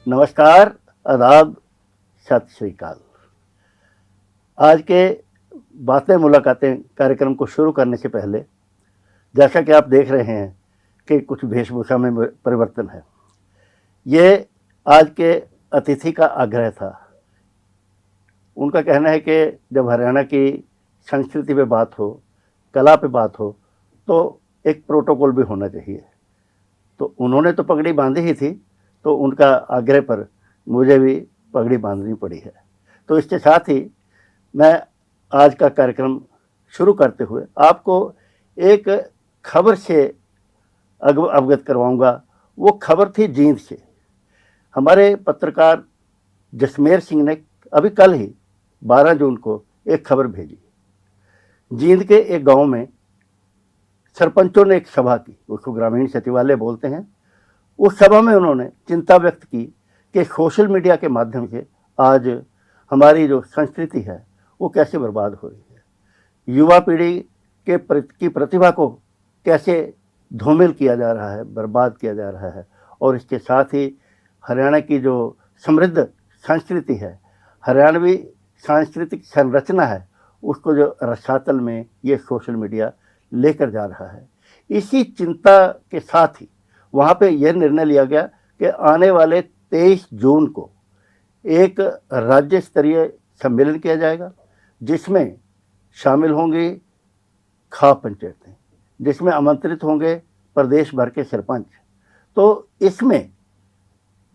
नमस्कार, आदाब, सत श्री अकाल। आज के बातें मुलाकातें कार्यक्रम को शुरू करने से पहले जैसा कि आप देख रहे हैं कि कुछ वेशभूषा में परिवर्तन है। ये आज के अतिथि का आग्रह था। उनका कहना है कि जब हरियाणा की संस्कृति पे बात हो, कला पे बात हो, तो एक प्रोटोकॉल भी होना चाहिए। तो उन्होंने तो पगड़ी बांधी ही थी, तो उनका आग्रह पर मुझे भी पगड़ी बांधनी पड़ी है। तो इसके साथ ही मैं आज का कार्यक्रम शुरू करते हुए आपको एक खबर से अवगत करवाऊंगा। वो खबर थी जींद से। हमारे पत्रकार जसमेर सिंह ने अभी कल ही 12 जून को एक खबर भेजी। जींद के एक गांव में सरपंचों ने एक सभा की, उसको ग्रामीण सचिवालय बोलते हैं। उस सभा में उन्होंने चिंता व्यक्त की कि सोशल मीडिया के माध्यम से आज हमारी जो संस्कृति है वो कैसे बर्बाद हो रही है। युवा पीढ़ी की प्रतिभा को कैसे धूमिल किया जा रहा है, बर्बाद किया जा रहा है। और इसके साथ ही हरियाणा की जो समृद्ध संस्कृति है, हरियाणवी सांस्कृतिक संरचना है, उसको जो रसातल में ये सोशल मीडिया लेकर जा रहा है। इसी चिंता के साथ ही वहाँ पे यह निर्णय लिया गया कि आने वाले 23 जून को एक राज्य स्तरीय सम्मेलन किया जाएगा, जिसमें शामिल होंगी खाप पंचायतें, जिसमें आमंत्रित होंगे प्रदेश भर के सरपंच। तो इसमें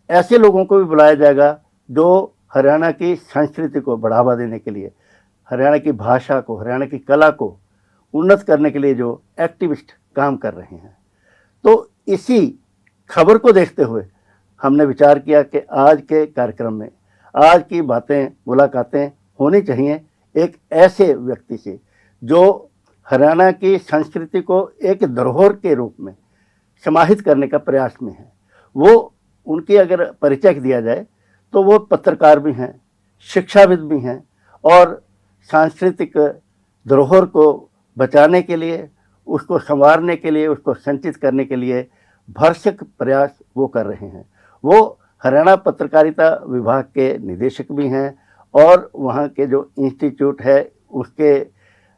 ऐसे लोगों को भी बुलाया जाएगा जो हरियाणा की संस्कृति को बढ़ावा देने के लिए, हरियाणा की भाषा को, हरियाणा की कला को उन्नत करने के लिए जो एक्टिविस्ट काम कर रहे हैं। तो इसी खबर को देखते हुए हमने विचार किया कि आज के कार्यक्रम में आज की बातें मुलाकातें होनी चाहिए एक ऐसे व्यक्ति से जो हरियाणा की संस्कृति को एक धरोहर के रूप में समाहित करने का प्रयास में है। वो उनकी अगर परिचय दिया जाए तो वो पत्रकार भी हैं, शिक्षाविद भी हैं और सांस्कृतिक धरोहर को बचाने के लिए, उसको संवारने के लिए, उसको संचित करने के लिए भरसक प्रयास वो कर रहे हैं। वो हरियाणा पत्रकारिता विभाग के निदेशक भी हैं और वहाँ के जो इंस्टीट्यूट है उसके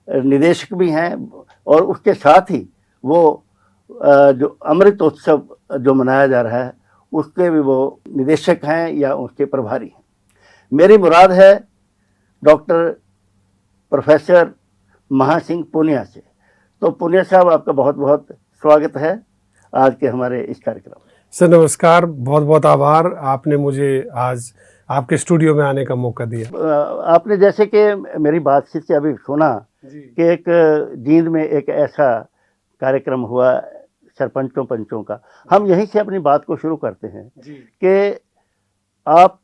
निदेशक भी हैं, और उसके साथ ही वो जो अमृतोत्सव जो मनाया जा रहा है उसके भी वो निदेशक हैं या उसके प्रभारी हैं। मेरी मुराद है डॉक्टर प्रोफेसर महासिंह पुनिया से। तो पुनिया साहब, आपका बहुत बहुत स्वागत है आज के हमारे इस कार्यक्रम में। सर नमस्कार, बहुत बहुत आभार, आपने मुझे आज आपके स्टूडियो में आने का मौका दिया। आपने जैसे कि मेरी बातचीत से अभी सुना कि एक जींद में एक ऐसा कार्यक्रम हुआ सरपंचों पंचों का। हम यहीं से अपनी बात को शुरू करते हैं कि आप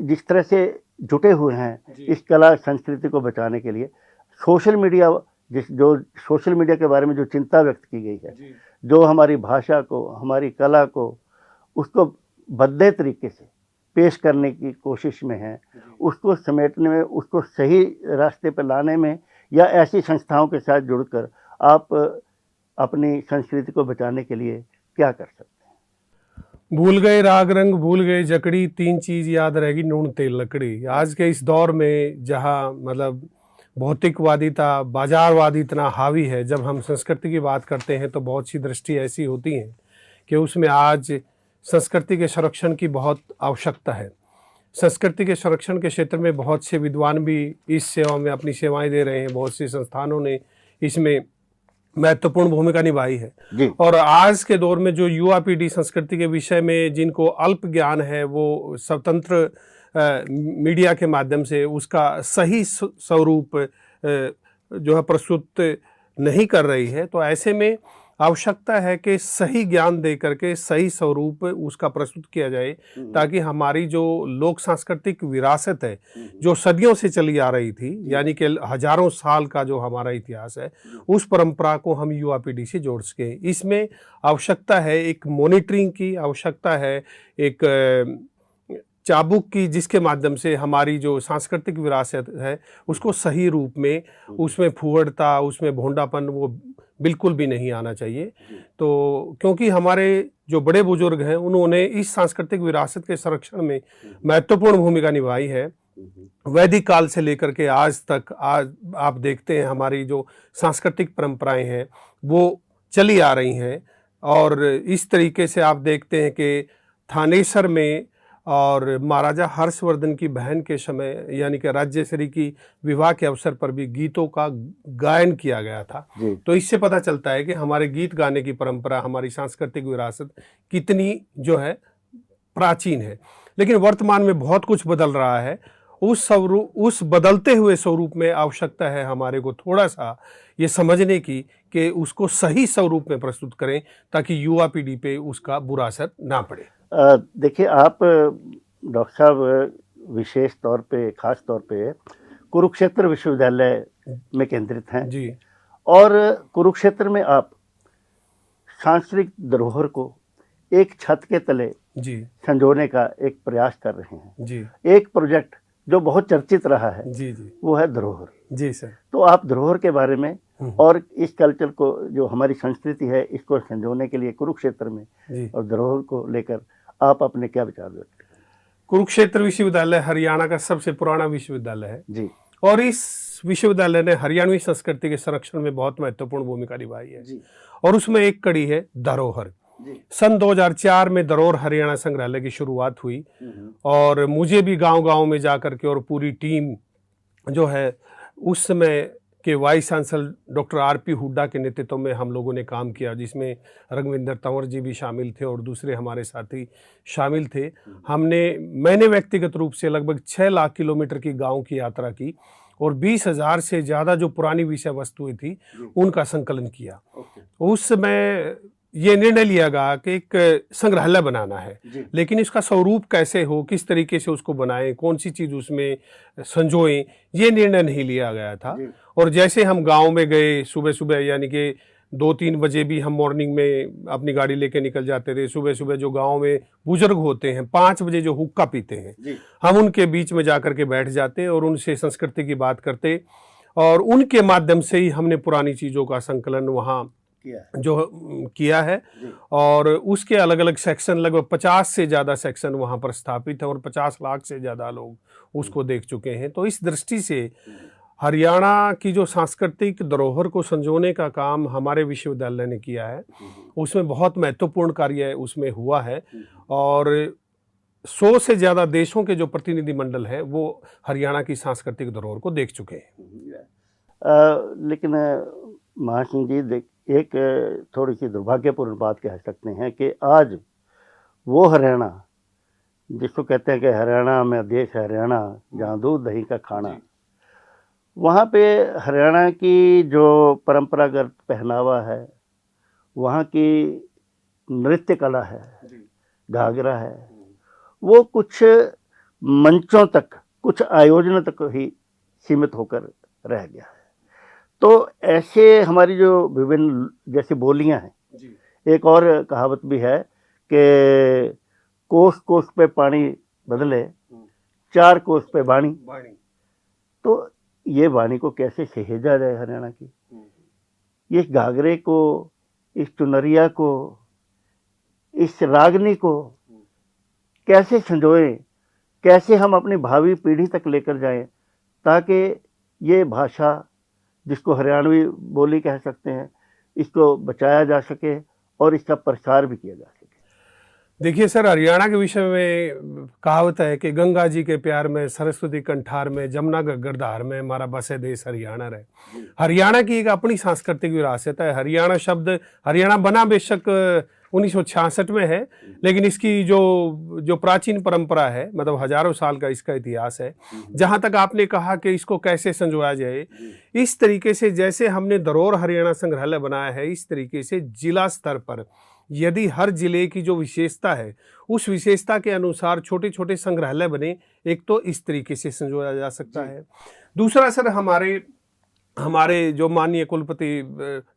जिस तरह से जुटे हुए हैं इस कला संस्कृति को बचाने के लिए, सोशल मीडिया जो सोशल मीडिया के बारे में जो चिंता व्यक्त की गई है, जो हमारी भाषा को, हमारी कला को, उसको भद्दे तरीके से पेश करने की कोशिश में है, उसको समेटने में, उसको सही रास्ते पर लाने में, या ऐसी संस्थाओं के साथ जुड़कर आप अपनी संस्कृति को बचाने के लिए क्या कर सकते हैं? भूल गए राग रंग, भूल गए जकड़ी, 3 चीज याद रहेगी, नून तेल लकड़ी। आज के इस दौर में जहाँ मतलब भौतिकवादिता, बाजारवादी इतना हावी है, जब हम संस्कृति की बात करते हैं तो बहुत सी दृष्टि ऐसी होती हैं कि उसमें आज संस्कृति के संरक्षण की बहुत आवश्यकता है। संस्कृति के संरक्षण के क्षेत्र में बहुत से विद्वान भी इस सेवा में अपनी सेवाएं दे रहे हैं, बहुत सी संस्थानों ने इसमें महत्वपूर्ण भूमिका निभाई है। और आज के दौर में जो युवा पीढ़ी संस्कृति के विषय में जिनको अल्प ज्ञान है, वो स्वतंत्र मीडिया के माध्यम से उसका सही स्वरूप जो है प्रस्तुत नहीं कर रही है। तो ऐसे में आवश्यकता है कि सही ज्ञान दे करके सही स्वरूप उसका प्रस्तुत किया जाए, ताकि हमारी जो लोक सांस्कृतिक विरासत है जो सदियों से चली आ रही थी, यानी कि हजारों साल का जो हमारा इतिहास है, उस परंपरा को हम युवा पीढ़ी से जोड़ सकें। इसमें आवश्यकता है एक मॉनिटरिंग की, आवश्यकता है एक चाबुक की, जिसके माध्यम से हमारी जो सांस्कृतिक विरासत है उसको सही रूप में, उसमें फुहड़ता, उसमें भोंडापन वो बिल्कुल भी नहीं आना चाहिए। तो क्योंकि हमारे जो बड़े बुजुर्ग हैं उन्होंने इस सांस्कृतिक विरासत के संरक्षण में महत्वपूर्ण भूमिका निभाई है। वैदिक काल से लेकर के आज तक, आज आप देखते हैं हमारी जो सांस्कृतिक परंपराएं हैं वो चली आ रही हैं। और इस तरीके से आप देखते हैं कि थानेसर में और महाराजा हर्षवर्धन की बहन के समय यानी कि राज्यश्री की विवाह के अवसर पर भी गीतों का गायन किया गया था। तो इससे पता चलता है कि हमारे गीत गाने की परंपरा, हमारी सांस्कृतिक विरासत कितनी जो है प्राचीन है। लेकिन वर्तमान में बहुत कुछ बदल रहा है। उस बदलते हुए स्वरूप में आवश्यकता है हमारे को थोड़ा सा ये समझने की कि उसको सही स्वरूप में प्रस्तुत करें ताकि युवा पीढ़ी पे उसका बुरा असर ना पड़े। देखिए, आप डॉक्टर साहब विशेष तौर पे, खास तौर पे कुरुक्षेत्र विश्वविद्यालय में केंद्रित हैं जी। और कुरुक्षेत्र में आप सांस्कृतिक धरोहर को एक छत के तले जी संजोने का एक प्रयास कर रहे हैं जी। एक प्रोजेक्ट जो बहुत चर्चित रहा है जी जी वो है धरोहर। जी सर। तो आप धरोहर के बारे में और इस कल्चर को, जो हमारी संस्कृति है, इसको संजोने के लिए कुरुक्षेत्र में जी और धरोहर को लेकर आप अपने क्या विचार व्यक्त करें? कुरुक्षेत्र विश्वविद्यालय हरियाणा का सबसे पुराना विश्वविद्यालय है जी। और इस विश्वविद्यालय ने हरियाणवी संस्कृति के संरक्षण में बहुत महत्वपूर्ण भूमिका निभाई है जी। और उसमें एक कड़ी है धरोहर। जी। सन 2004 में धरोहर हरियाणा संग्रहालय की शुरुआत हुई और मुझे भी गांव-गांव में जाकर के और पूरी टीम जो है उस समय के vice chancellor doctor RP Hooda के नेतृत्व में हम लोगों ने काम किया, जिसमें रघुविंदर तंवर जी भी शामिल थे और दूसरे हमारे साथी शामिल थे। मैंने व्यक्तिगत रूप से लगभग 6 लाख किलोमीटर की गांव की यात्रा की और 20,000 से ज़्यादा जो पुरानी विषय वस्तुएं थी उनका संकलन किया। उस समय ये निर्णय लिया गया कि एक संग्रहालय बनाना है, लेकिन इसका स्वरूप कैसे हो, किस तरीके से उसको बनाएं, कौन सी चीज़ उसमें संजोएं, ये निर्णय नहीं लिया गया था। और जैसे हम गांव में गए सुबह सुबह, यानी कि 2-3 बजे भी हम मॉर्निंग में अपनी गाड़ी लेके निकल जाते थे। सुबह सुबह जो गांव में बुजुर्ग होते हैं 5 बजे जो हुक्का पीते हैं, हम उनके बीच में जाकर के बैठ जाते और उनसे संस्कृति की बात करते और उनके माध्यम से ही हमने पुरानी चीज़ों का संकलन वहाँ जो किया है। और उसके अलग अलग सेक्शन, लगभग 50 से ज़्यादा सेक्शन वहाँ पर स्थापित है और 50 लाख से ज़्यादा लोग उसको देख चुके हैं। तो इस दृष्टि से हरियाणा की जो सांस्कृतिक धरोहर को संजोने का काम हमारे विश्वविद्यालय ने किया है, उसमें बहुत महत्वपूर्ण कार्य उसमें हुआ है और 100 से ज़्यादा देशों के जो प्रतिनिधि मंडल हैं वो हरियाणा की सांस्कृतिक धरोहर को देख चुके हैं। लेकिन महासिंह जी, एक थोड़ी सी दुर्भाग्यपूर्ण बात कह सकते हैं कि आज वो हरियाणा जिसको कहते हैं कि हरियाणा में देश है हरियाणा जहाँ दूध दही का खाना, वहाँ पे हरियाणा की जो परंपरागत पहनावा है, वहाँ की नृत्य कला है, घाघरा है, वो कुछ मंचों तक, कुछ आयोजनों तक ही सीमित होकर रह गया है। तो ऐसे हमारी जो विभिन्न जैसी बोलियां हैं, एक और कहावत भी है कि कोस कोस पे पानी बदले, 4 कोस पे बाणी। तो ये बाणी को कैसे सहेजा जाए हरियाणा की, इस घाघरे को, इस चुनरिया को, इस रागनी को कैसे संजोएं, कैसे हम अपनी भावी पीढ़ी तक लेकर जाएं ताकि ये भाषा जिसको हरियाणवी बोली कह सकते हैं, इसको बचाया जा सके और इसका प्रसार भी किया जा सके। देखिए सर, हरियाणा के विषय में कहावत है कि गंगा जी के प्यार में, सरस्वती कंठार में, जमुना गगरधार में, हमारा बसे देश हरियाणा रहे। हरियाणा की एक अपनी सांस्कृतिक विरासत है। हरियाणा शब्द, हरियाणा बना बेशक 1966 में है, लेकिन इसकी जो प्राचीन परंपरा है, मतलब हजारों साल का इसका इतिहास है। जहां तक आपने कहा कि इसको कैसे संजोया जाए, इस तरीके से जैसे हमने धरोहर हरियाणा संग्रहालय बनाया है, इस तरीके से जिला स्तर पर यदि हर जिले की जो विशेषता है उस विशेषता के अनुसार छोटे छोटे संग्रहालय बने, एक तो इस तरीके से संजोया जा सकता है। दूसरा सर, हमारे जो माननीय कुलपति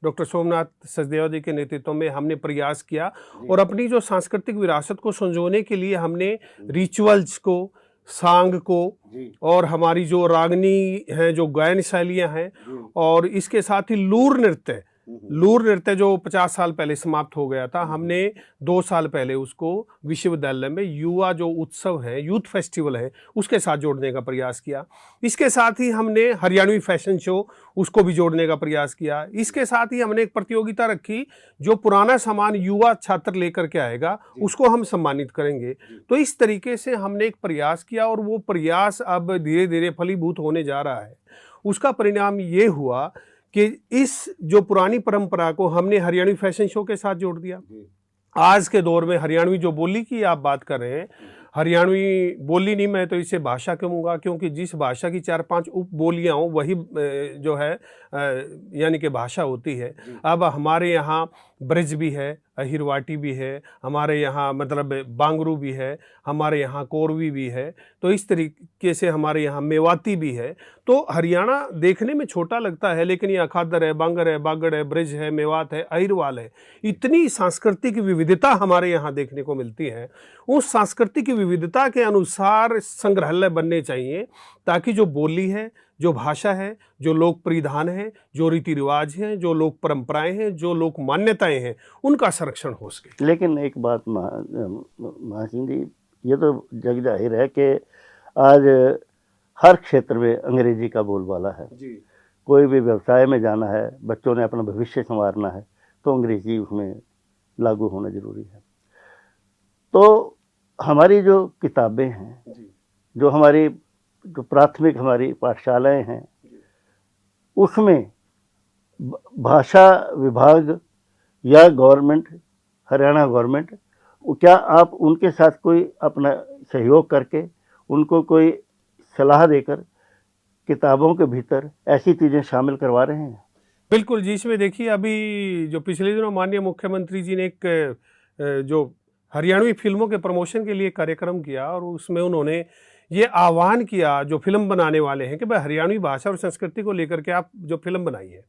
डॉक्टर सोमनाथ सचदेवा जी के नेतृत्व में हमने प्रयास किया और अपनी जो सांस्कृतिक विरासत को संजोने के लिए हमने रिचुअल्स को, सांग को और हमारी जो रागनी है, जो गायन शैलियाँ हैं और इसके साथ ही लूर नृत्य लूर नृत्य जो 50 साल पहले समाप्त हो गया था, हमने 2 साल पहले उसको विश्वविद्यालय में युवा जो उत्सव है, यूथ फेस्टिवल है, उसके साथ जोड़ने का प्रयास किया। इसके साथ ही हमने हरियाणवी फैशन शो उसको भी जोड़ने का प्रयास किया। इसके साथ ही हमने एक प्रतियोगिता रखी, जो पुराना सामान युवा छात्र लेकर के आएगा उसको हम सम्मानित करेंगे। तो इस तरीके से हमने एक प्रयास किया और वो प्रयास अब धीरे धीरे फलीभूत होने जा रहा है। उसका परिणाम ये हुआ कि इस जो पुरानी परंपरा को हमने हरियाणवी फैशन शो के साथ जोड़ दिया। आज के दौर में हरियाणवी जो बोली की आप बात कर रहे हैं, हरियाणवी बोली नहीं, मैं तो इसे भाषा कहूँगा, क्योंकि जिस भाषा की 4-5 उप बोलियाँ हों वही जो है यानी कि भाषा होती है। अब हमारे यहाँ ब्रज भी है, अहिरवाटी भी है, हमारे यहाँ मतलब बांगरू भी है, हमारे यहाँ कोरवी भी है, तो इस तरीके से हमारे यहाँ मेवाती भी है। तो हरियाणा देखने में छोटा लगता है, लेकिन ये खादर है, बांगर है, बागड़ है, ब्रज है, मेवात है, अहिरवाल है, इतनी सांस्कृतिक विविधता हमारे यहाँ देखने को मिलती है। उस सांस्कृतिक विविधता के अनुसार संग्रहालय बनने चाहिए, ताकि जो बोली है, जो भाषा है, जो लोक परिधान है, जो रीति रिवाज हैं, जो लोक परंपराएं हैं, जो लोक मान्यताएं हैं, उनका संरक्षण हो सके। लेकिन एक बात महासिंह जी, ये तो जग जाहिर है कि आज हर क्षेत्र में अंग्रेजी का बोलबाला है जी। कोई भी व्यवसाय में जाना है, बच्चों ने अपना भविष्य संवारना है, तो अंग्रेजी उसमें लागू होना जरूरी है। तो हमारी जो किताबें हैं, जो हमारी जो प्राथमिक हमारी पाठशालाएं हैं, उसमें भाषा विभाग या गवर्नमेंट, हरियाणा गवर्नमेंट, क्या आप उनके साथ कोई अपना सहयोग करके उनको कोई सलाह देकर किताबों के भीतर ऐसी चीज़ें शामिल करवा रहे हैं? बिल्कुल जी। इसमें देखिए, अभी जो पिछले दिनों माननीय मुख्यमंत्री जी ने एक जो हरियाणवी फिल्मों के प्रमोशन के लिए कार्यक्रम किया, और उसमें उन्होंने ये आह्वान किया जो फिल्म बनाने वाले हैं कि भाई हरियाणवी भाषा और संस्कृति को लेकर के आप जो फिल्म बनाइए।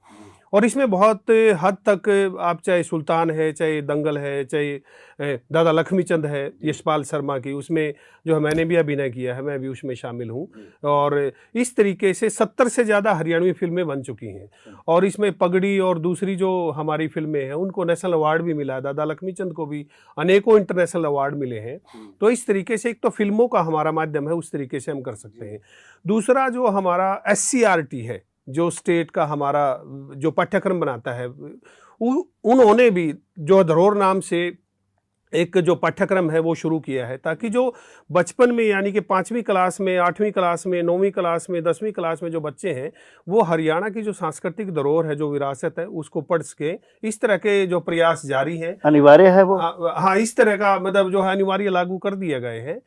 और इसमें बहुत हद तक आप चाहे सुल्तान है, चाहे दंगल है, चाहे दादा लक्ष्मीचंद है यशपाल शर्मा की, उसमें जो मैंने भी अभिनय किया है, मैं भी उसमें शामिल हूँ। और इस तरीके से 70 से ज़्यादा हरियाणवी फिल्में बन चुकी हैं, और इसमें पगड़ी और दूसरी जो हमारी फिल्में हैं उनको नेशनल अवार्ड भी मिला, दादा लक्ष्मीचंद को भी अनेकों इंटरनेशनल अवार्ड मिले हैं। तो इस तरीके से एक तो फिल्मों का हमारा माध्यम है, उस तरीके से हम कर सकते हैं। दूसरा जो हमारा SCRT है, जो स्टेट का हमारा जो पाठ्यक्रम बनाता है, उन्होंने भी जो धरोहर नाम से एक जो पाठ्यक्रम है वो शुरू किया है, ताकि जो बचपन में यानी कि 5वीं क्लास में, 8वीं क्लास में, 9वीं क्लास में, 10वीं क्लास में जो बच्चे हैं, वो हरियाणा की जो सांस्कृतिक धरोहर है, जो विरासत है, उसको पढ़ सके। इस तरह के जो प्रयास जारी हैं, अनिवार्य है वो। हाँ, इस तरह का मतलब जो है अनिवार्य लागू कर दिए गए हैं,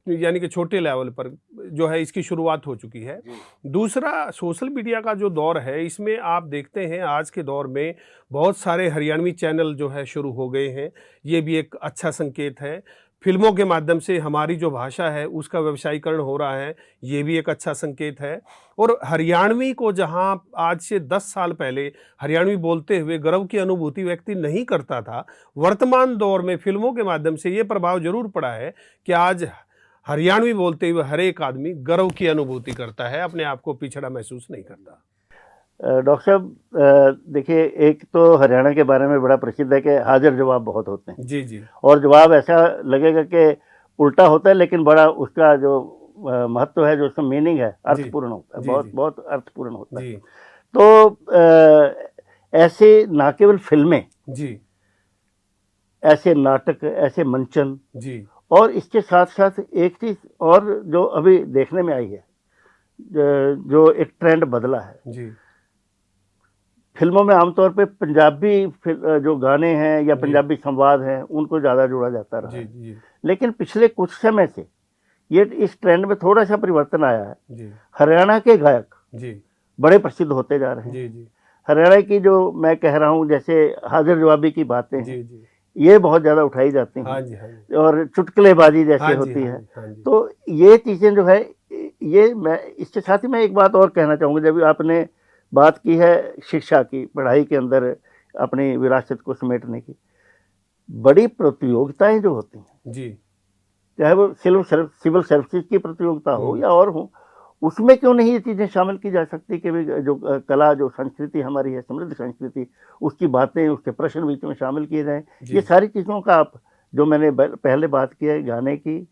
यानी कि छोटे लेवल पर जो है इसकी शुरुआत हो चुकी है। दूसरा, सोशल मीडिया का जो दौर है, इसमें आप देखते हैं आज के दौर में बहुत सारे हरियाणवी चैनल जो है शुरू हो गए हैं। ये भी एक अच्छा संकेत है। फिल्मों के माध्यम से हमारी जो भाषा है उसका व्यवसायीकरण हो रहा है, ये भी एक अच्छा संकेत है। और हरियाणवी को जहां आज से 10 साल पहले हरियाणवी बोलते हुए गर्व की अनुभूति व्यक्ति नहीं करता था, वर्तमान दौर में फिल्मों के माध्यम से ये प्रभाव जरूर पड़ा है कि आज हरियाणवी बोलते हुए हर एक आदमी गर्व की अनुभूति करता है, अपने आप को पिछड़ा महसूस नहीं करता। डॉक्टर साहब, देखिए, एक तो हरियाणा के बारे में बड़ा प्रसिद्ध है कि हाजिर जवाब बहुत होते हैं। जी जी। और जवाब ऐसा लगेगा कि उल्टा होता है, लेकिन बड़ा उसका जो महत्व है, जो उसका मीनिंग है, अर्थपूर्ण होता है, बहुत बहुत अर्थपूर्ण होता है। तो ऐसे ना केवल फिल्में जी, ऐसे नाटक, ऐसे मंचन जी, और इसके साथ साथ एक चीज और जो अभी देखने में आई है, जो एक ट्रेंड बदला है जी। फिल्मों में आमतौर पे पंजाबी जो गाने हैं या पंजाबी संवाद हैं, उनको ज़्यादा जोड़ा जाता रहा है। लेकिन पिछले कुछ समय से ये इस ट्रेंड में थोड़ा सा परिवर्तन आया है जी। हरियाणा के गायक जी बड़े प्रसिद्ध होते जा रहे हैं जी जी। हरियाणा की जो मैं कह रहा हूँ, जैसे हाजिर जवाबी की बातें जी जी, ये बहुत ज़्यादा उठाई जाती हैं। हाँ जी, हाँ जी। और चुटकुलेबाजी जैसे होती है। हाँ जी। तो ये चीज़ें जो है, ये मैं इसके साथ ही मैं एक बात और कहना चाहूँगा। जब आपने बात की है शिक्षा की, पढ़ाई के अंदर अपनी विरासत को समेटने की, बड़ी प्रतियोगिताएं जो होती हैं जी, चाहे वो सिविल सर्विसेज की प्रतियोगिता हो या और हो, उसमें क्यों नहीं ये चीज़ें शामिल की जा सकती कि भाई जो कला, जो संस्कृति हमारी है, समृद्ध संस्कृति, उसकी बातें, उसके प्रश्न बीच में शामिल किए जाएँ। ये सारी चीज़ों का आप, जो मैंने पहले बात की है गाने की,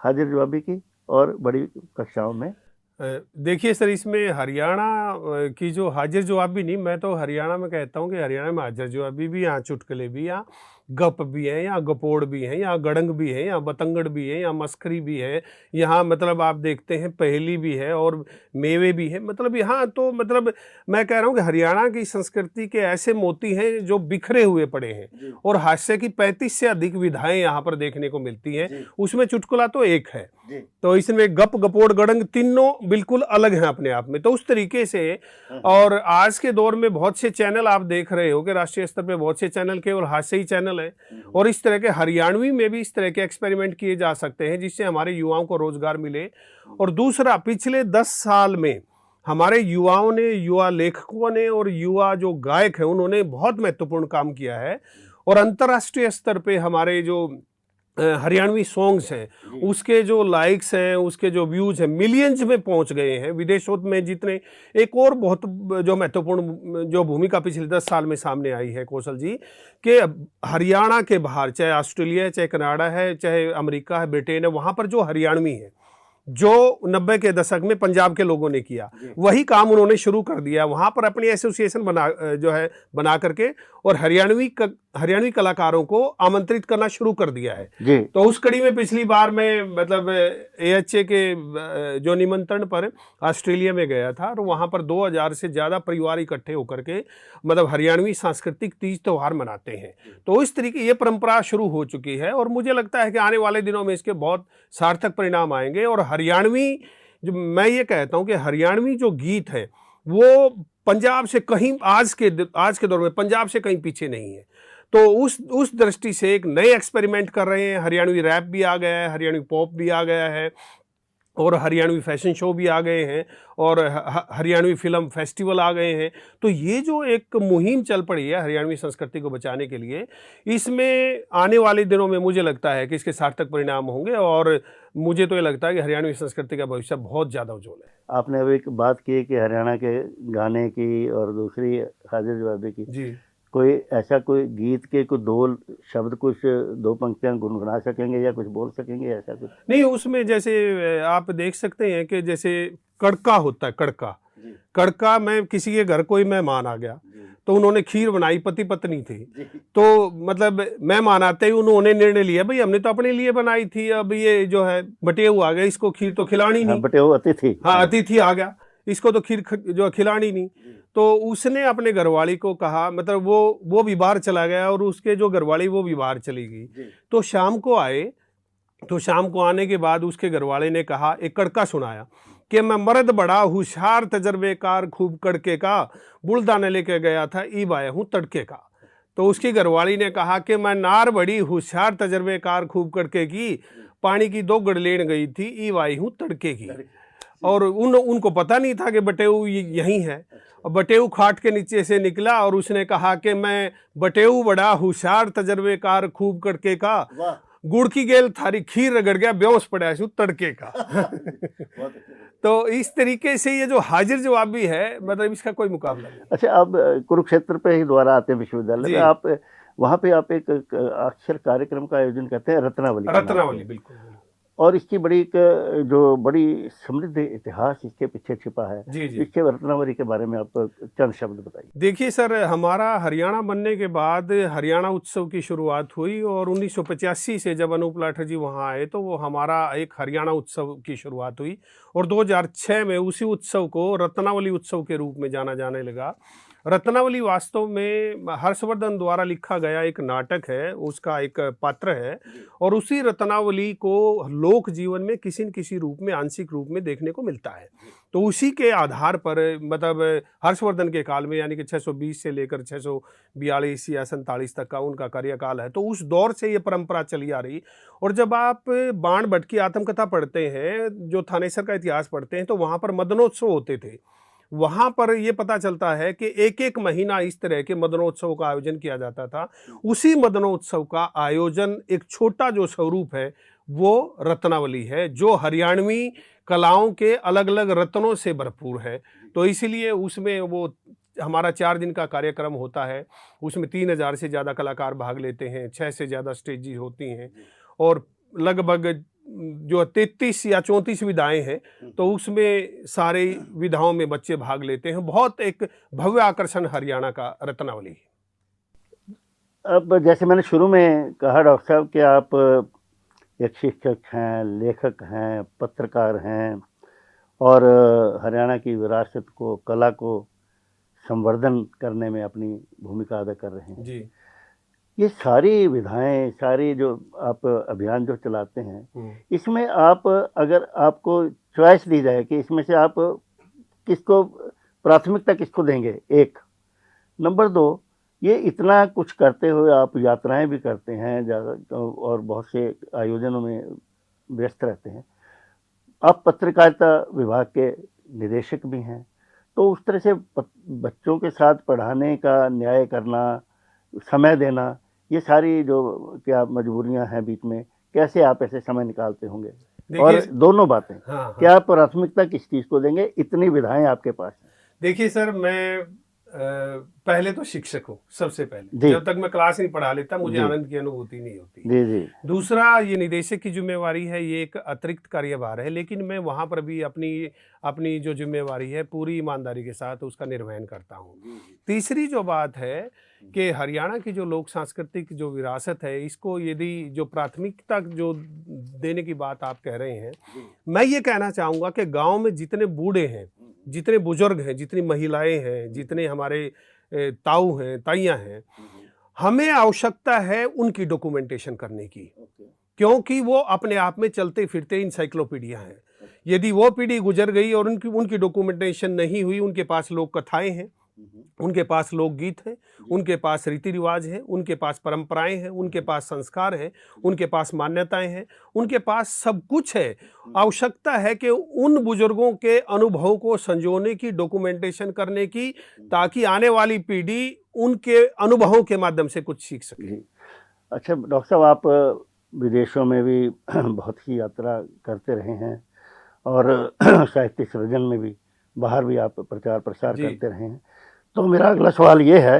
हाजिर जवाबी की और बड़ी कक्षाओं में। देखिए सर, इसमें हरियाणा की जो हाजिर जवाबी नहीं, मैं तो हरियाणा में कहता हूँ कि हरियाणा में हाजिर जवाबी भी, यहाँ चुटकुले भी, यहाँ गप भी हैं, यहाँ गपोड़ भी हैं, यहाँ गड़ंग भी है, यहाँ बतंगड़ भी है, यहाँ मस्करी भी है, यहाँ मतलब आप देखते हैं पहेली भी है और मेवे भी है। मतलब यहाँ तो मतलब मैं कह रहा हूँ कि हरियाणा की संस्कृति के ऐसे मोती हैं जो बिखरे हुए पड़े हैं और हास्य की 35 से अधिक विधाएं यहाँ पर देखने को मिलती हैं। उसमें चुटकुला तो एक है, तो इसमें गप, गपोड़, गड़ंग तीनों बिल्कुल अलग हैं अपने आप में। तो उस तरीके से, और आज के दौर में बहुत से चैनल आप देख रहे हो कि राष्ट्रीय स्तर पे बहुत से चैनल केवल हास्य ही चैनल है, और इस तरह के हरियाणवी में भी इस तरह के एक्सपेरिमेंट किए जा सकते हैं जिससे हमारे युवाओं को रोजगार मिले। और दूसरा, पिछले 10 साल में हमारे युवाओं ने, युवा लेखकों ने और युवा जो गायक हैं उन्होंने बहुत महत्वपूर्ण काम किया है, और अंतर्राष्ट्रीय स्तर पे हमारे जो हरियाणवी सॉन्ग्स हैं उसके जो लाइक्स हैं, उसके जो व्यूज हैं, मिलियंस में पहुंच गए हैं विदेशों में जितने। एक और बहुत जो महत्वपूर्ण जो भूमिका पिछले 10 साल में सामने आई है कौशल जी, कि हरियाणा के बाहर, चाहे ऑस्ट्रेलिया है, चाहे कनाडा है, चाहे अमेरिका है, ब्रिटेन है, वहां पर जो हरियाणवी है, जो 90 के दशक में पंजाब के लोगों ने किया, वही काम उन्होंने शुरू कर दिया। वहां पर अपनी एसोसिएशन बना करके और हरियाणवी कलाकारों को आमंत्रित करना शुरू कर दिया है। तो उस कड़ी में पिछली बार मैं मतलब AHA के जो निमंत्रण पर ऑस्ट्रेलिया में गया था, और वहां पर 2000 से ज्यादा परिवार इकट्ठे होकर के मतलब हरियाणवी सांस्कृतिक तीज त्योहार मनाते हैं। तो इस तरीके ये परंपरा शुरू हो चुकी है, और मुझे लगता है कि आने वाले दिनों में इसके बहुत सार्थक परिणाम आएंगे। और हरियाणवी, जो मैं ये कहता हूं कि हरियाणवी जो गीत है वो पंजाब से कहीं, आज के दौर में पंजाब से कहीं पीछे नहीं है। तो उस दृष्टि से एक नए एक्सपेरिमेंट कर रहे हैं। हरियाणवी रैप भी आ गया है, हरियाणवी पॉप भी आ गया है, और हरियाणवी फैशन शो भी आ गए हैं, और हरियाणवी फिल्म फेस्टिवल आ गए हैं। तो ये जो एक मुहिम चल पड़ी है हरियाणवी संस्कृति को बचाने के लिए, इसमें आने वाले दिनों में मुझे लगता है कि इसके सार्थक परिणाम होंगे, और मुझे तो ये लगता है कि हरियाणवी संस्कृति का भविष्य बहुत ज़्यादा उज्ज्वल है। आपने अभी एक बात की कि हरियाणा के गाने की और दूसरी हाजिर जवाबी की जी, कोई ऐसा कोई गीत के कुछ दो शब्द, कुछ दो पंक्तियां गुनगुना सकेंगे या कुछ बोल सकेंगे, ऐसा कुछ? नहीं, उसमें जैसे आप देख सकते हैं कि जैसे कड़का होता है, कड़का में किसी के घर कोई मेहमान आ गया तो उन्होंने खीर बनाई, पति पत्नी थी, तो मतलब मेहमान आते ही उन्होंने निर्णय लिया भाई हमने तो अपने लिए बनाई थी, अब ये जो है बटेऊ आ गया, इसको खीर तो खिलानी नहीं। बटेऊ अतिथि, हाँ अतिथि आ गया, इसको तो खीर जो खिलानी नहीं। तो उसने अपने घरवाली को कहा, मतलब वो भी बाहर चला गया और उसके जो घरवाली वो भी बाहर चली गई। तो शाम को आए, तो शाम को आने के बाद उसके घरवाले ने कहा, एक कड़का सुनाया कि मैं मर्द बड़ा होशियार तजर्बेकार खूब कड़के का, बुलदाने लेके गया था ईब आया हूँ तड़के का। तो उसकी घरवाली ने कहा कि मैं नार बड़ी होशियार तजर्बेकार खूब कड़के की, पानी की 2 गड़ लेन गई थी ईब आई हूँ तड़के की। और उनको पता नहीं था कि बटेऊ यहीं है। और बटेऊ खाट के नीचे से निकला और उसने कहा कि मैं बटेऊ बड़ा होशियार तजर्बेकार खूब कड़के का, गुड़ की गेल थारी खीर रगड़ गया ब्योस पड़ा तड़के का। तो इस तरीके से ये जो हाजिर जवाबी है, मतलब इसका कोई मुकाबला नहीं। अच्छा, अब कुरुक्षेत्र पे ही दोबारा आते हैं विश्वविद्यालय में, आप वहाँ पे आप एक अक्षर कार्यक्रम का आयोजन करते हैं, रत्नावली। बिल्कुल। और इसकी बड़ी जो बड़ी समृद्ध इतिहास इसके पीछे छिपा है। जी। इसके रत्नावली के बारे में आप चंद शब्द बताइए। देखिए सर, हमारा हरियाणा बनने के बाद हरियाणा उत्सव की शुरुआत हुई, और 1985 से जब अनूप लाठर जी वहाँ आए तो वो हमारा एक हरियाणा उत्सव की शुरुआत हुई, और 2006 में उसी उत्सव को रत्नावली उत्सव के रूप में जाना जाने लगा। रत्नावली वास्तव में हर्षवर्धन द्वारा लिखा गया एक नाटक है, उसका एक पात्र है, और उसी रत्नावली को लोक जीवन में किसी न किसी रूप में, आंशिक रूप में देखने को मिलता है। तो उसी के आधार पर मतलब हर्षवर्धन के काल में, यानी कि 620 से लेकर 642 या 47 तक का उनका कार्यकाल है, तो उस दौर से ये परंपरा चली आ रही। और जब आप बाण भट्ट की आत्मकथा पढ़ते हैं, जो थानेसर का इतिहास पढ़ते हैं, तो वहाँ पर मदनोत्सव होते थे। वहां पर यह पता चलता है कि एक महीना इस तरह के मदनोत्सव का आयोजन किया जाता था। उसी मदनोत्सव का आयोजन एक छोटा जो स्वरूप है वो रत्नावली है, जो हरियाणवी कलाओं के अलग अलग रत्नों से भरपूर है। तो इसीलिए उसमें वो हमारा 4 दिन का कार्यक्रम होता है, उसमें 3000 से ज़्यादा कलाकार भाग लेते हैं, 6 से ज़्यादा स्टेजेस होती हैं और लगभग जो 33 या 34 विधाएं हैं, तो उसमें सारे विधाओं में बच्चे भाग लेते हैं। बहुत एक भव्य आकर्षण हरियाणा का रत्नावली है। अब जैसे मैंने शुरू में कहा डॉक्टर साहब कि आप एक शिक्षक हैं, लेखक हैं, पत्रकार हैं और हरियाणा की विरासत को, कला को संवर्धन करने में अपनी भूमिका अदा कर रहे हैं। जी। ये सारी विधाएं, सारी जो आप अभियान जो चलाते हैं, इसमें आप अगर आपको चॉइस दी जाए कि इसमें से आप किसको प्राथमिकता किसको देंगे, एक नंबर 2, ये इतना कुछ करते हुए आप यात्राएं भी करते हैं ज़्यादा और बहुत से आयोजनों में व्यस्त रहते हैं, आप पत्रकारिता विभाग के निदेशक भी हैं, तो उस तरह से बच्चों के साथ पढ़ाने का, न्याय करना, समय देना, ये सारी जो क्या मजबूरियां हैं बीच में, कैसे आप ऐसे समय निकालते होंगे? और दोनों बातें, हाँ, क्या आप प्राथमिकता किस चीज़ को देंगे? इतनी विधाएं आपके पास हैं। देखिए सर, मैं पहले तो शिक्षक हूँ सबसे पहले। जब तक मैं क्लास नहीं पढ़ा लेता मुझे आनंद की अनुभूति नहीं होती। जी जी। दूसरा, ये निदेशक की जिम्मेवारी है, ये एक अतिरिक्त कार्यभार है, लेकिन मैं वहाँ पर भी अपनी जो जिम्मेवारी है पूरी ईमानदारी के साथ उसका निर्वहन करता हूँ। तीसरी जो बात है कि हरियाणा की जो लोक सांस्कृतिक जो विरासत है, इसको यदि जो प्राथमिकता जो देने की बात आप कह रहे हैं, मैं ये कहना चाहूँगा कि गाँव में जितने बूढ़े हैं, जितने बुजुर्ग हैं, जितनी महिलाएं हैं, जितने हमारे ताऊ हैं, ताइयां हैं, हमें आवश्यकता है उनकी डॉक्यूमेंटेशन करने की, क्योंकि वो अपने आप में चलते फिरते इंसाइक्लोपीडिया हैं। यदि वो पीढ़ी गुजर गई और उनकी डॉक्यूमेंटेशन नहीं हुई, उनके पास लोक कथाएं हैं, उनके पास लोकगीत हैं, उनके पास रीति रिवाज हैं, उनके पास परंपराएं हैं, उनके पास संस्कार हैं, उनके पास मान्यताएं हैं, उनके पास सब कुछ है। आवश्यकता है कि उन बुजुर्गों के अनुभव को संजोने की, डॉक्यूमेंटेशन करने की, ताकि आने वाली पीढ़ी उनके अनुभवों के माध्यम से कुछ सीख सके। अच्छा डॉक्टर साहब, आप विदेशों में भी बहुत ही यात्रा करते रहे हैं और साहित्य सृजन में भी, बाहर भी आप प्रचार प्रसार करते रहे हैं, तो मेरा अगला सवाल ये है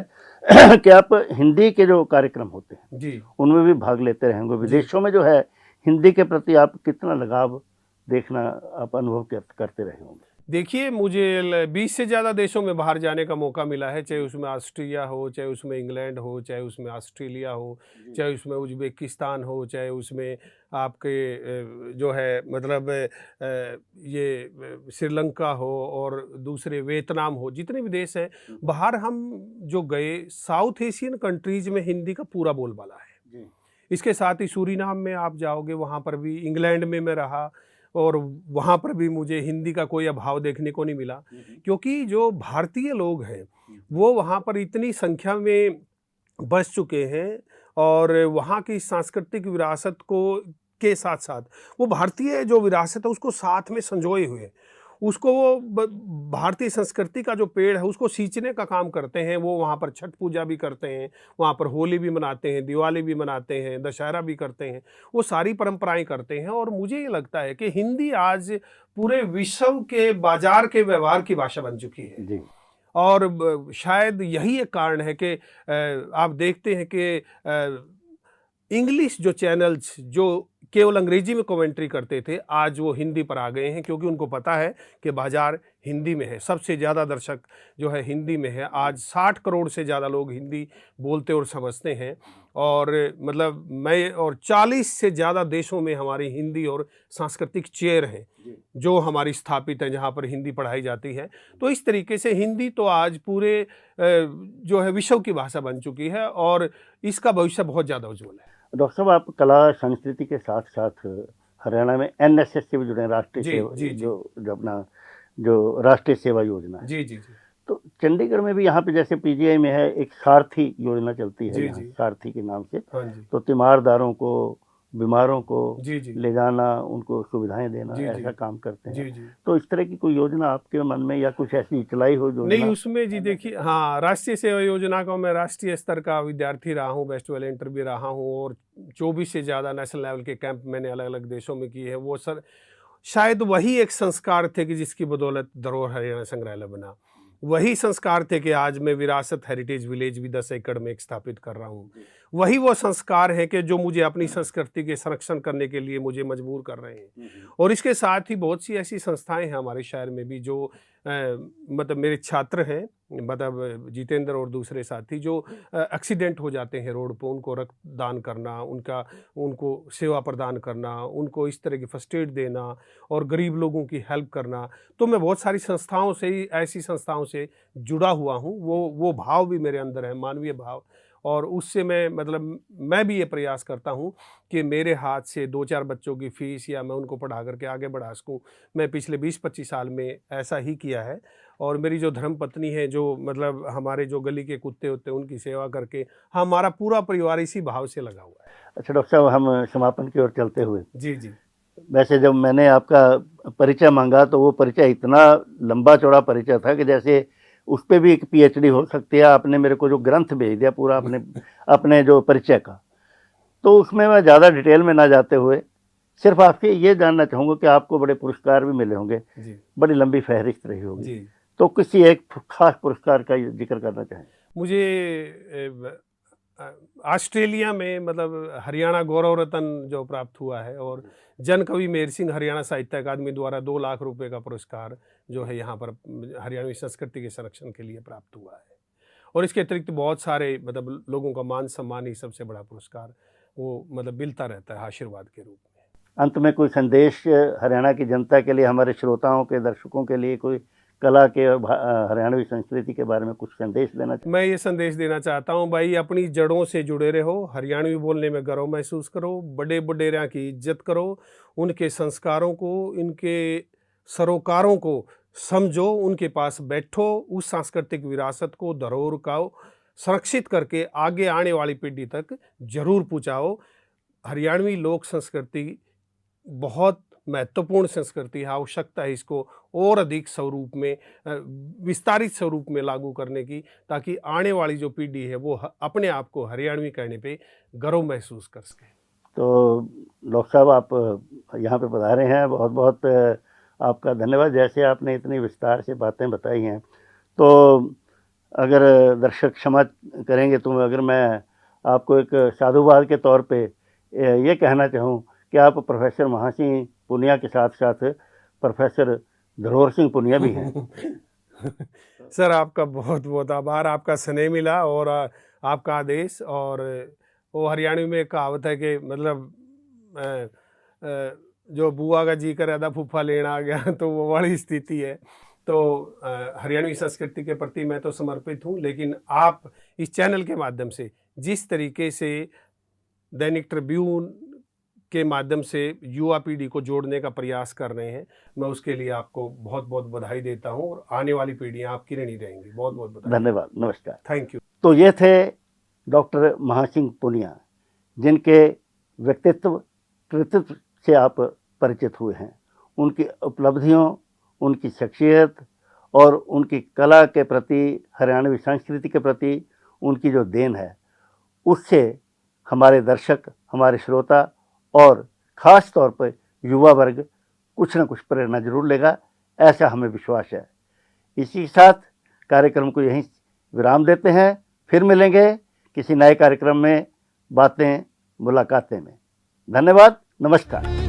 कि आप हिंदी के जो कार्यक्रम होते हैं जी, उनमें भी भाग लेते रहे होंगे। विदेशों में जो है हिंदी के प्रति आप कितना लगाव देखना, आप अनुभव करते रहे होंगे? देखिए, मुझे 20 से ज़्यादा देशों में बाहर जाने का मौका मिला है, चाहे उसमें ऑस्ट्रिया हो, चाहे उसमें इंग्लैंड हो, चाहे उसमें ऑस्ट्रेलिया हो, चाहे उसमें उज़्बेकिस्तान हो, चाहे उसमें आपके जो है मतलब ये श्रीलंका हो और दूसरे वियतनाम हो, जितने भी देश हैं बाहर हम जो गए, साउथ एशियन कंट्रीज़ में हिंदी का पूरा बोलबाला है। इसके साथ ही सूरीनाम में आप जाओगे, वहाँ पर भी, इंग्लैंड में मैं रहा और वहाँ पर भी मुझे हिंदी का कोई अभाव देखने को नहीं मिला, क्योंकि जो भारतीय लोग हैं वो वहाँ पर इतनी संख्या में बस चुके हैं और वहाँ की सांस्कृतिक विरासत को के साथ साथ वो भारतीय जो विरासत है उसको साथ में संजोए हुए, उसको वो भारतीय संस्कृति का जो पेड़ है उसको सींचने का काम करते हैं। वो वहाँ पर छठ पूजा भी करते हैं, वहाँ पर होली भी मनाते हैं, दिवाली भी मनाते हैं, दशहरा भी करते हैं, वो सारी परंपराएं करते हैं। और मुझे ये लगता है कि हिंदी आज पूरे विश्व के बाजार के व्यवहार की भाषा बन चुकी है जी। और शायद यही एक कारण है कि आप देखते हैं कि इंग्लिश जो चैनल्स जो केवल अंग्रेजी में कमेंट्री करते थे, आज वो हिंदी पर आ गए हैं, क्योंकि उनको पता है कि बाजार हिंदी में है। सबसे ज़्यादा दर्शक जो है हिंदी में है। आज 60 करोड़ से ज़्यादा लोग हिंदी बोलते और समझते हैं और मतलब मैं और 40 से ज़्यादा देशों में हमारी हिंदी और सांस्कृतिक चेयर हैं जो हमारी स्थापित हैं, जहाँ पर हिंदी पढ़ाई जाती है। तो इस तरीके से हिंदी तो आज पूरे जो है विश्व की भाषा बन चुकी है और इसका भविष्य बहुत ज़्यादा उज्ज्वल है। डॉक्टर साहब, आप कला संस्कृति के साथ साथ हरियाणा में NSS से भी जुड़े हैं, राष्ट्रीय सेवा जो अपना जो राष्ट्रीय सेवा योजना है। जी जी जी। तो चंडीगढ़ में भी यहाँ पे जैसे PGI में है एक सारथी योजना चलती है, यहाँ सारथी के नाम से। तो तीमारदारों को, बीमारों को ले जाना, उनको सुविधाएं देना, ऐसा काम करते हैं। तो इस तरह की कोई योजना आपके मन में या कुछ ऐसी चलाई हो जो? नहीं, उसमें जी देखिए, हाँ, राष्ट्रीय सेवा योजना का मैं राष्ट्रीय स्तर का विद्यार्थी रहा हूँ, बेस्ट वॉलंटियर भी रहा हूँ और 24 से ज़्यादा नेशनल लेवल के कैंप मैंने अलग अलग देशों में किए हैं। वो सर शायद वही एक संस्कार थे कि जिसकी बदौलत धरोहर हरियाणा संग्रहालय बना। वही संस्कार थे कि आज मैं विरासत हेरिटेज विलेज भी 10 एकड़ में एक स्थापित कर रहा हूँ। वही वो संस्कार है कि जो मुझे अपनी संस्कृति के संरक्षण करने के लिए मुझे मजबूर कर रहे हैं। और इसके साथ ही बहुत सी ऐसी संस्थाएं हैं हमारे शहर में भी जो मतलब मेरे छात्र हैं, मतलब जितेंद्र और दूसरे साथी जो एक्सीडेंट हो जाते हैं रोड पर, उनको रक्तदान करना, उनको सेवा प्रदान करना, उनको इस तरह की फर्स्ट एड देना और गरीब लोगों की हेल्प करना। तो मैं बहुत सारी संस्थाओं से ही, ऐसी संस्थाओं से जुड़ा हुआ हूँ। वो भाव भी मेरे अंदर है, मानवीय भाव, और उससे मैं भी ये प्रयास करता हूँ कि मेरे हाथ से 2-4 बच्चों की फीस या मैं उनको पढ़ा करके आगे बढ़ा सकूँ। मैं पिछले 20-25 साल में ऐसा ही किया है। और मेरी जो धर्मपत्नी है, जो मतलब हमारे जो गली के कुत्ते होते हैं उनकी सेवा करके, हमारा पूरा परिवार इसी भाव से लगा हुआ है। अच्छा डॉक्टर साहब, हम समापन की ओर चलते हुए, जी जी, वैसे जब मैंने आपका परिचय मांगा तो वो परिचय इतना लंबा चौड़ा परिचय था कि जैसे उस पर भी एक पीएचडी हो सकती है। आपने मेरे को जो ग्रंथ भेज दिया पूरा अपने जो परिचय का, तो उसमें मैं ज़्यादा डिटेल में ना जाते हुए सिर्फ आपसे ये जानना चाहूँगा कि आपको बड़े पुरस्कार भी मिले होंगे, बड़ी लंबी फहरिस्त रही होगी, तो किसी एक खास पुरस्कार का जिक्र करना चाहें। मुझे ऑस्ट्रेलिया में मतलब हरियाणा गौरव रत्न जो प्राप्त हुआ है, और जन कवि मेहर सिंह हरियाणा साहित्य अकादमी द्वारा 2 लाख रुपए का पुरस्कार जो है यहाँ पर हरियाणवी संस्कृति के संरक्षण के लिए प्राप्त हुआ है। और इसके अतिरिक्त बहुत सारे मतलब लोगों का मान सम्मान ही सबसे बड़ा पुरस्कार वो मतलब मिलता रहता है आशीर्वाद के रूप में। अंत में कोई संदेश हरियाणा की जनता के लिए, हमारे श्रोताओं के, दर्शकों के लिए, कोई कला के और हरियाणवी संस्कृति के बारे में कुछ संदेश देना चाहिए? मैं ये संदेश देना चाहता हूँ, भाई अपनी जड़ों से जुड़े रहो, हरियाणवी बोलने में गर्व महसूस करो, बड़े बडेरिया की इज्जत करो, उनके संस्कारों को, इनके सरोकारों को समझो, उनके पास बैठो, उस सांस्कृतिक विरासत को, धरोहर को संरक्षित करके आगे आने वाली पीढ़ी तक जरूर पहुँचाओ। हरियाणवी लोक संस्कृति बहुत महत्वपूर्ण संस्कृति है, आवश्यकता है इसको और अधिक स्वरूप में, विस्तारित स्वरूप में लागू करने की, ताकि आने वाली जो पीढ़ी है वो अपने आप को हरियाणवी कहने पे गर्व महसूस कर सके। तो डॉक्टर साहब, आप यहाँ पे पधारे हैं, बहुत बहुत आपका धन्यवाद। जैसे आपने इतनी विस्तार से बातें बताई हैं, तो अगर दर्शक क्षमा करेंगे तो अगर मैं आपको एक साधुवाद के तौर पे ये कहना चाहूँ कि आप प्रोफेसर महासिंह पुनिया के साथ साथ प्रोफेसर धरोहर सिंह पुनिया भी हैं। सर, आपका बहुत बहुत आभार। आपका स्नेह मिला और आपका आदेश, और वो हरियाणवी में एक कहावत है कि मतलब जो बुआ का जी करे था फूफा लेना आ गया, तो वो वाली स्थिति है। तो हरियाणवी संस्कृति के प्रति मैं तो समर्पित हूँ, लेकिन आप इस चैनल के माध्यम से जिस तरीके से दैनिक ट्रिब्यून के माध्यम से युवा पीढ़ी को जोड़ने का प्रयास कर रहे हैं, मैं उसके लिए आपको बहुत बहुत बधाई देता हूं, और आने वाली पीढ़ियां आपकी ऋणी रहेंगी। बहुत बहुत बधाई। धन्यवाद, नमस्कार, थैंक यू। तो ये थे डॉक्टर महासिंह पुनिया, जिनके व्यक्तित्व कृतित्व से आप परिचित हुए हैं। उनकी उपलब्धियों, उनकी शख्सियत और उनकी कला के प्रति, हरियाणवी संस्कृति के प्रति उनकी जो देन है, उससे हमारे दर्शक, हमारे श्रोता और ख़ास तौर पर युवा वर्ग कुछ न कुछ प्रेरणा जरूर लेगा, ऐसा हमें विश्वास है। इसी के साथ कार्यक्रम को यहीं विराम देते हैं। फिर मिलेंगे किसी नए कार्यक्रम में, बातें मुलाकातें में। धन्यवाद, नमस्कार।